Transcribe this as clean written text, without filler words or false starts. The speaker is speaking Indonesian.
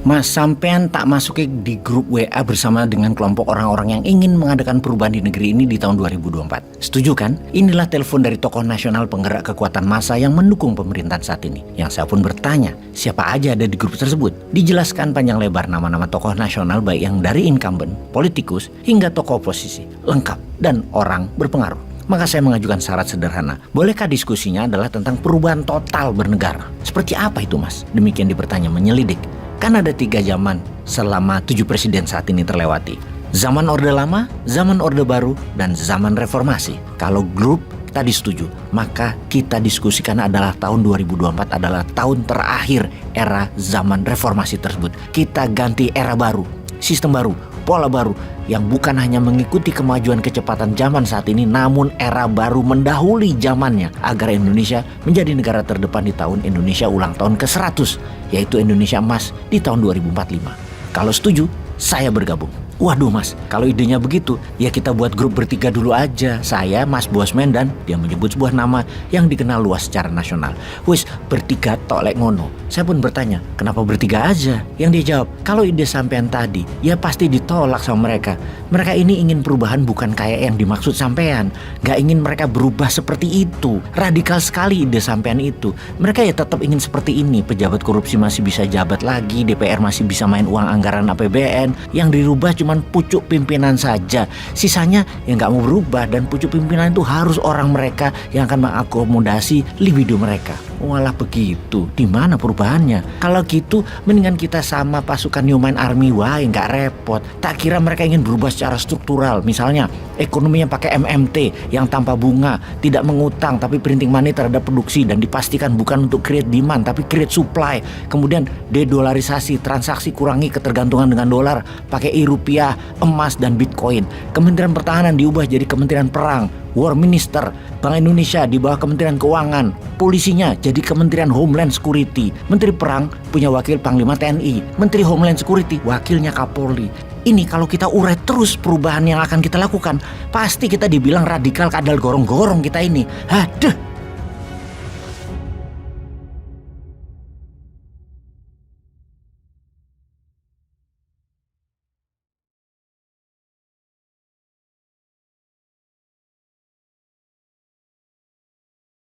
Mas, sampean tak masuki di grup WA bersama dengan kelompok orang-orang yang ingin mengadakan perubahan di negeri ini di tahun 2024. Setuju kan? Inilah telepon dari tokoh nasional penggerak kekuatan massa yang mendukung pemerintahan saat ini. Yang saya pun bertanya, siapa aja ada di grup tersebut? Dijelaskan panjang lebar nama-nama tokoh nasional baik yang dari incumbent, politikus, hingga tokoh oposisi. Lengkap dan orang berpengaruh. Maka saya mengajukan syarat sederhana. Bolehkah diskusinya adalah tentang perubahan total bernegara? Seperti apa itu, Mas? Demikian dipertanya menyelidik. Kan ada 3 zaman selama 7 presiden saat ini terlewati. Zaman Orde Lama, zaman Orde Baru, dan zaman Reformasi. Kalau grup tadi setuju, maka kita diskusikan adalah tahun 2024 adalah tahun terakhir era zaman reformasi tersebut. Kita ganti era baru, sistem baru, pola baru yang bukan hanya mengikuti kemajuan kecepatan zaman saat ini, namun era baru mendahului zamannya agar Indonesia menjadi negara terdepan di tahun Indonesia ulang tahun ke-100, yaitu Indonesia Emas di tahun 2045. Kalau setuju, saya bergabung. Waduh Mas, kalau idenya begitu, ya kita buat grup bertiga dulu aja. Saya, Mas Bosman, dan dia menyebut sebuah nama yang dikenal luas secara nasional. Wis, bertiga tok lek ngono. Saya pun bertanya, kenapa bertiga aja? Yang dia jawab, kalau ide sampean tadi, ya pasti ditolak sama mereka. Mereka ini ingin perubahan bukan kayak yang dimaksud sampean. Gak ingin mereka berubah seperti itu. Radikal sekali ide sampean itu. Mereka ya tetap ingin seperti ini. Pejabat korupsi masih bisa jabat lagi, DPR masih bisa main uang anggaran APBN. Yang dirubah cuman pucuk pimpinan saja. Sisanya yang gak mau berubah, dan pucuk pimpinan itu harus orang mereka yang akan mengakomodasi libido mereka. Walah begitu, di mana perubahannya? Kalau gitu, mendingan kita sama pasukan Newman Army, wah nggak repot. Tak kira mereka ingin berubah secara struktural. Misalnya, ekonominya pakai MMT yang tanpa bunga, tidak mengutang tapi printing money terhadap produksi dan dipastikan bukan untuk create demand tapi create supply. Kemudian dedolarisasi, transaksi kurangi ketergantungan dengan dolar, pakai rupiah, emas dan Bitcoin. Kementerian Pertahanan diubah jadi Kementerian Perang. War Minister, Bank Indonesia di bawah Kementerian Keuangan, polisinya jadi Kementerian Homeland Security, Menteri Perang punya wakil Panglima TNI, Menteri Homeland Security wakilnya Kapolri. Ini kalau kita urai terus perubahan yang akan kita lakukan, pasti kita dibilang radikal kadal gorong-gorong kita ini. Haduh.